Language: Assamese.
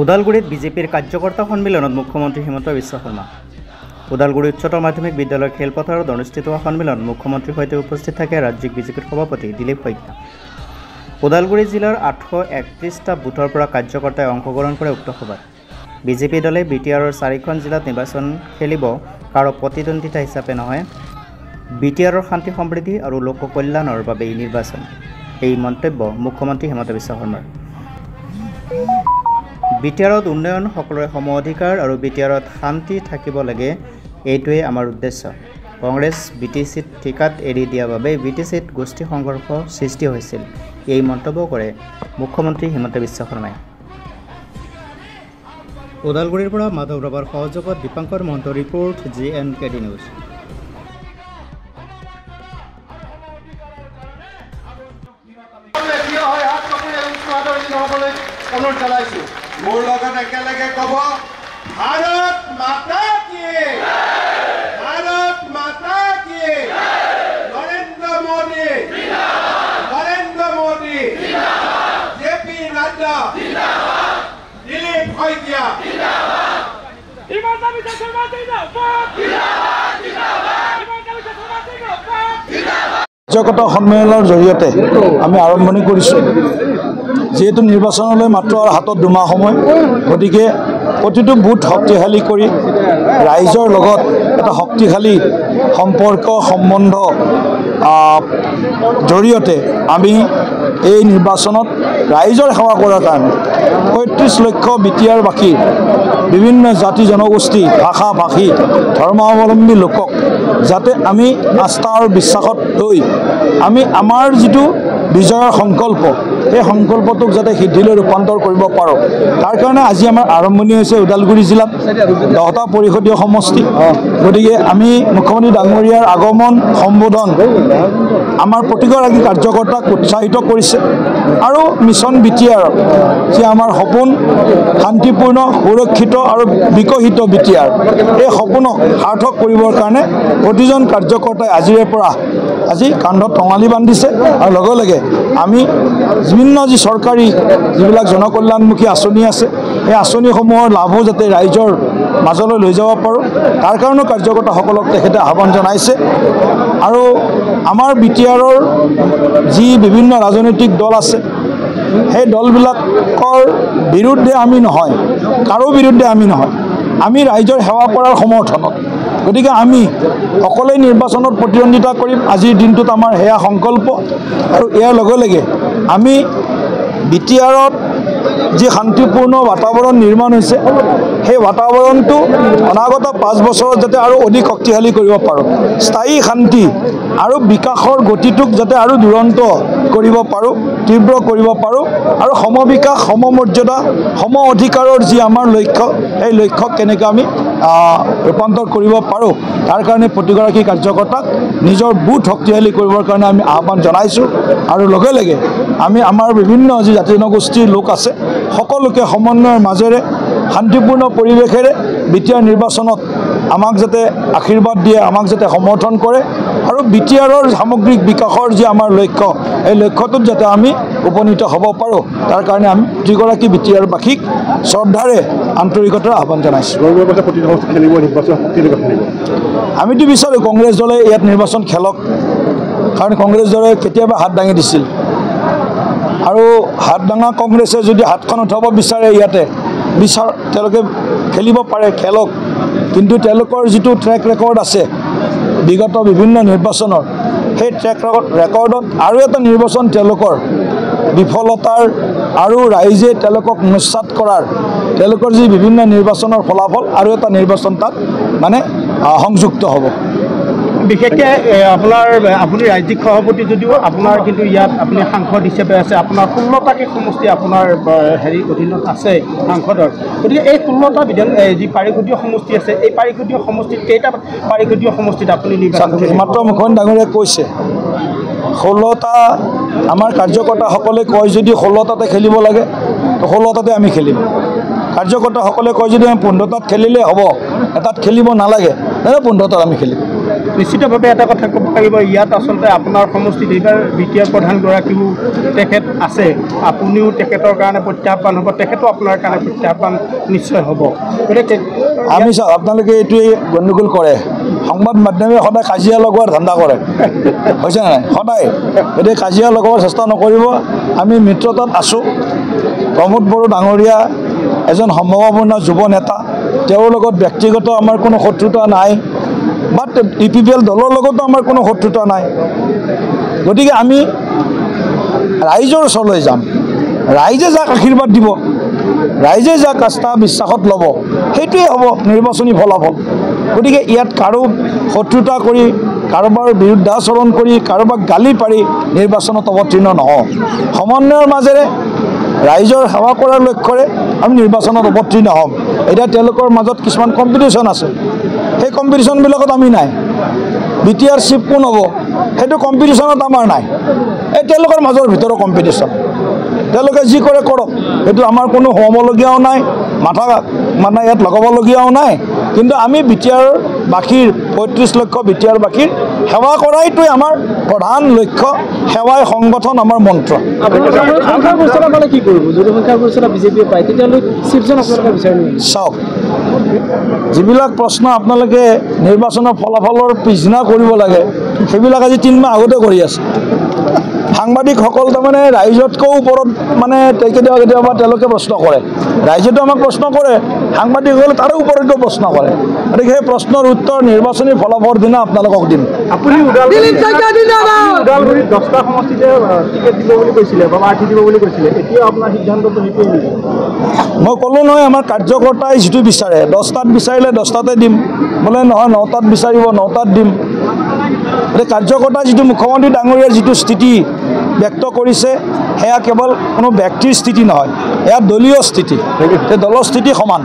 ওদালগুৰিত বিজেপিৰ কাৰ্যকৰ্তা সন্মিলনত মুখ্যমন্ত্ৰী হিমন্ত বিশ্ব শৰ্মা। ওদালগুৰি উচ্চতৰ মাধ্যমিক বিদ্যালয়ৰ খেলপথাৰত অনুষ্ঠিত হোৱা সন্মিলনত মুখ্যমন্ত্ৰীৰ সৈতে উপস্থিত থাকে ৰাজ্যিক বিজেপিৰ সভাপতি দিলীপ শইকীয়া। ওদালগুৰি জিলাৰ 831টা বুথৰ পৰা কাৰ্যকৰ্তাই অংশগ্ৰহণ কৰে উক্ত সভাত। বিজেপি দলে বিটিআৰৰ 4খন জিলাত নিৰ্বাচন খেলিব কাৰো প্ৰতিদ্বন্দ্বিতা হিচাপে নহয়, বিটিআৰৰ শান্তি সমৃদ্ধি আৰু লোক কল্যাণৰ বাবে এই নিৰ্বাচন, এই মন্তব্য মুখ্যমন্ত্ৰী হিমন্ত বিশ্ব শৰ্মাৰ। বিটিআৰত উন্নয়ন, সকলোৰে সম অধিকাৰ আৰু বিটিআৰত শান্তি থাকিব লাগে, এইটোৱে আমাৰ উদ্দেশ্য। কংগ্ৰেছ বিটিচিত ঠিকাত এৰি দিয়াৰ বাবে বিটিচিত গোষ্ঠী সংঘৰ্ষ সৃষ্টি হৈছিল, এই মন্তব্য কৰে মুখ্যমন্ত্ৰী হিমন্ত বিশ্ব শৰ্মাই। ওদালগুৰিৰ পৰা মাধৱ ৰবাৰ সহযোগত Dipankar Mahanta report, JNKD news. মোৰ লগত একেলগে ক'ব, ভাৰত মাতা কি, ভাৰত মাতা কি, নৰেন্দ্ৰ মোদী, নৰেন্দ্ৰ মোদী, JP নাড্ডা, দিলীপ শইকীয়া। কাৰ্যকৰ্তা সন্মিলনৰ জৰিয়তে আমি আৰম্ভণি কৰিছোঁ। যিহেতু নিৰ্বাচনলৈ মাত্ৰ হাতত 2 মাহ সময়, গতিকে প্ৰতিটো বুথ শক্তিশালী কৰি ৰাইজৰ লগত এটা শক্তিশালী সম্পৰ্ক সম্বন্ধ জৰিয়তে আমি এই নিৰ্বাচনত ৰাইজৰ সেৱা কৰাৰ কাৰণে ৩৫ লক্ষ বিটিআৰবাসী, বিভিন্ন জাতি জনগোষ্ঠী, ভাষা ভাষী, ধৰ্মাৱলম্বী লোকক যাতে আমি আস্থা আৰু বিশ্বাসত লৈ আমি আমাৰ যিটো বিজয়ৰ সংকল্প, এই সংকল্পটোক যাতে সিদ্ধিলৈ ৰূপান্তৰ কৰিব পাৰোঁ, তাৰ কাৰণে আজি আমাৰ আৰম্ভণি হৈছে ওদালগুৰি জিলাত 10টা পৰিষদীয় সমষ্টি। গতিকে আমি মুখ্যমন্ত্ৰী ডাঙৰীয়াৰ আগমন সম্বোধন আমাৰ প্ৰতিগৰাকী কাৰ্যকৰ্তাক উৎসাহিত কৰিছে আৰু মিছন বিটিআৰ, যি আমাৰ সপোন শান্তিপূৰ্ণ, সুৰক্ষিত আৰু বিকশিত বিটিআৰ, এই সপোনক সাৰ্থক কৰিবৰ কাৰণে প্ৰতিজন কাৰ্যকৰ্তাই আজিৰে পৰা কান্ধত টঙালি বান্ধিছে আৰু লগে লগে আমি বিভিন্ন যি চৰকাৰী যিবিলাক জনকল্যাণমুখী আঁচনি আছে, এই আঁচনিসমূহৰ লাভো যাতে ৰাইজৰ মাজলৈ লৈ যাব পাৰোঁ, তাৰ কাৰণেও কাৰ্যকৰ্তাসকলক তেখেতে আহ্বান জনাইছে। আৰু আমাৰ বিটিআৰৰ যি বিভিন্ন ৰাজনৈতিক দল আছে, সেই দলবিলাকৰ বিৰুদ্ধে আমি নহয়, কাৰো বিৰুদ্ধে আমি নহয়, আমি ৰাইজৰ সেৱা কৰাৰ সমৰ্থনত। গতিকে আমি সকলোৱে নিৰ্বাচনত প্ৰতিদ্বন্দ্বিতা কৰিম, আজিৰ দিনটোত আমাৰ সেয়া সংকল্প। আৰু ইয়াৰ লগে লগে আমি বিটিআৰত যি শান্তিপূৰ্ণ বাতাবৰণ নিৰ্মাণ হৈছে, সেই বাতাবৰণটো অনাগত 5 বছৰত যাতে আৰু অধিক শক্তিশালী কৰিব পাৰোঁ, স্থায়ী শান্তি আৰু বিকাশৰ গতিটোক যাতে আৰু দুৰন্ত কৰিব পাৰোঁ, তীব্ৰ কৰিব পাৰোঁ, আৰু সমবিকাশ, সমমৰ্যাদা, সম অধিকাৰৰ যি আমাৰ লক্ষ্য, সেই লক্ষ্যক কেনেকৈ আমি ৰূপান্তৰ কৰিব পাৰোঁ, তাৰ কাৰণে প্ৰতিগৰাকী কাৰ্যকৰ্তাক নিজৰ বুথ শক্তিশালী কৰিবৰ কাৰণে আমি আহ্বান জনাইছোঁ। আৰু লগে লগে আমি আমাৰ বিভিন্ন যি জাতি জনগোষ্ঠীৰ লোক আছে, সকলোকে সমন্বয়ৰ মাজেৰে শান্তিপূৰ্ণ পৰিৱেশেৰে বিটিআৰ নিৰ্বাচনত আমাক যাতে আশীৰ্বাদ দিয়ে, আমাক যাতে সমৰ্থন কৰে, আৰু বিটিআৰৰ সামগ্ৰিক বিকাশৰ যি আমাৰ লক্ষ্য, এই লক্ষ্যটোত যাতে আমি উপনীত হ'ব পাৰোঁ, তাৰ কাৰণে আমি প্ৰতিগৰাকী বিটিআৰবাসীক শ্ৰদ্ধাৰে আন্তৰিকতাৰে আহ্বান জনাইছোঁ। আমিতো বিচাৰোঁ কংগ্ৰেছ দলে ইয়াত নিৰ্বাচন খেলক, কাৰণ কংগ্ৰেছ দলে কেতিয়াবা হাত দাঙি দিছিল, আৰু হাত দাঙা কংগ্ৰেছে যদি হাতখন উঠাব বিচাৰে ইয়াতে তেওঁলোকে খেলিব পাৰে, খেলক। কিন্তু তেওঁলোকৰ যিটো ট্ৰেক ৰেকৰ্ড আছে বিগত বিভিন্ন নিৰ্বাচনৰ, সেই ট্ৰেক ৰেকৰ্ডত আৰু এটা নিৰ্বাচন তেওঁলোকৰ বিফলতাৰ আৰু ৰাইজে তেওঁলোকক নস্যাৎ কৰাৰ, তেওঁলোকৰ যি বিভিন্ন নিৰ্বাচনৰ ফলাফল আৰু এটা নিৰ্বাচন তাত মানে সংযুক্ত হ'ব। বিশেষকৈ আপুনি ৰাজ্যিক সভাপতি যদিও আপোনাৰ কিন্তু ইয়াত আপুনি সাংসদ হিচাপে আছে, আপোনাৰ 16টাকৈ সমষ্টি আপোনাৰ অধীনত আছে সাংসদৰ। গতিকে এই 16টা যি পাৰিষদীয় সমষ্টি আছে, এই পাৰিষদীয় সমষ্টিত কেইটা পাৰিষদীয় সমষ্টিত আপুনি নিৰ্বাচন? মাত্ৰ মুখ্যমন্ত্ৰী ডাঙৰীয়াই কৈছে 16টা, আমাৰ কাৰ্যকৰ্তাসকলে কয় যদি 16টাতে খেলিব লাগে, তো 16টাতে আমি খেলিম। কাৰ্যকৰ্তাসকলে কয় যদি আমি 15টাত খেলিলে হ'ব, এটাত খেলিব নালাগে, 15টাত আমি খেলিম। নিশ্চিতভাৱে এটা কথা ক'ব পাৰিব, ইয়াত আচলতে আপোনাৰ সমষ্টিত এইবাৰ বিটিআৰ প্ৰধানগৰাকীও তেখেত আছে, আপুনিও তেখেতৰ কাৰণে প্ৰত্যাহ্বান হ'ব, তেখেতো আপোনাৰ কাৰণে প্ৰত্যাহ্বান নিশ্চয় হ'ব। গতিকে আমি চাওক, আপোনালোকে এইটোৱে গণ্ডগোল কৰে, সংবাদ মাধ্যমে সদায় কাজিয়া লগোৱাৰ ধান্দা কৰে, হৈছে নাই? সদায় গতিকে কাজিয়া লগাবৰ চেষ্টা নকৰিব। আমি মিত্ৰতাত আছোঁ। প্ৰমোদ বড়ো ডাঙৰীয়া এজন সম্ভাৱপূৰ্ণ যুৱ নেতা, তেওঁৰ লগত ব্যক্তিগত আমাৰ কোনো শত্ৰুতা নাই, বাট UPPL দলৰ লগতো আমাৰ কোনো শত্ৰুতা নাই। গতিকে আমি ৰাইজৰ ওচৰলৈ যাম, ৰাইজে যাক আশীৰ্বাদ দিব, ৰাইজে যাক আস্থা বিশ্বাসত ল'ব, সেইটোৱে হ'ব নিৰ্বাচনী ফলাফল। গতিকে ইয়াত কাৰো শত্ৰুতা কৰি, কাৰোবাৰ বিৰুদ্ধাচৰণ কৰি, কাৰোবাক গালি পাৰি নিৰ্বাচনত অৱতীৰ্ণ নহওঁ। সমন্বয়ৰ মাজেৰে ৰাইজৰ সেৱা কৰাৰ লক্ষ্যৰে আমি নিৰ্বাচনত অৱতীৰ্ণ হ'ম। এতিয়া তেওঁলোকৰ মাজত কিছুমান কম্পিটিশ্যন আছে, সেই কম্পিটিশ্যনবিলাকত আমি নাই। বিটিআৰ চিফ কোন হ'ব সেইটো কম্পিটিশ্যনত আমাৰ নাই, এই তেওঁলোকৰ মাজৰ ভিতৰৰ কম্পিটিশ্যন। তেওঁলোকে যি কৰে কৰক, সেইটো আমাৰ কোনো হ'বলগীয়াও নাই, মাথা মানে ইয়াত লগাবলগীয়াও নাই। কিন্তু আমি বিটিআৰ বাসীৰ ৩৫ লক্ষ বিটিআৰ বাসীৰ সেৱা কৰাইটোৱে আমাৰ প্ৰধান লক্ষ্য, সেৱাই সংগঠন আমাৰ মন্ত্ৰ। কি কৰিব যদি সংখ্যাগৰিষ্ঠতা বিজেপিয়ে পায়, তেতিয়াহ'লে চিফজন আপোনালোকে বিচাৰি চাওক, যিবিলাক প্ৰশ্ন আপোনালোকে নিৰ্বাচনৰ ফলাফলৰ পিছদিনা কৰিব লাগে, সেইবিলাক আজি ৩ মাহ আগতে কৰি আছে। সাংবাদিকসকল তাৰমানে ৰাইজতকৈও ওপৰত মানে কেতিয়াবা তেওঁলোকে প্ৰশ্ন কৰে, ৰাইজেতো আমাক প্ৰশ্ন কৰে, সাংবাদিকসকলে তাৰে ওপৰতো প্ৰশ্ন কৰে। গতিকে সেই প্ৰশ্নৰ উত্তৰ নিৰ্বাচনী ফলাফলৰ দিনা আপোনালোকক দিম। আপুনি ওদালগুৰিত 10টা সমষ্টিতে টিকেট দিব বুলি কৈছিলে বা প্ৰাৰ্থী দিব বুলি কৈছিলে, এতিয়া আপোনাৰ সিদ্ধান্তটো সেইটোৱে নেকি? মই ক'লোঁ নহয়, আমাৰ কাৰ্যকৰ্তাই যিটো বিচাৰে, 10টাত বিচাৰিলে 10টাতে দিম, বোলে নহয় 9টাত বিচাৰিব 9টাত দিম। গতিকে কাৰ্যকৰ্তাই যিটো মুখ্যমন্ত্ৰী ডাঙৰীয়াৰ যিটো স্থিতি ব্যক্ত কৰিছে, সেয়া কেৱল কোনো ব্যক্তিৰ স্থিতি নহয়, এয়া দলীয় স্থিতি, দলৰ স্থিতি সমান।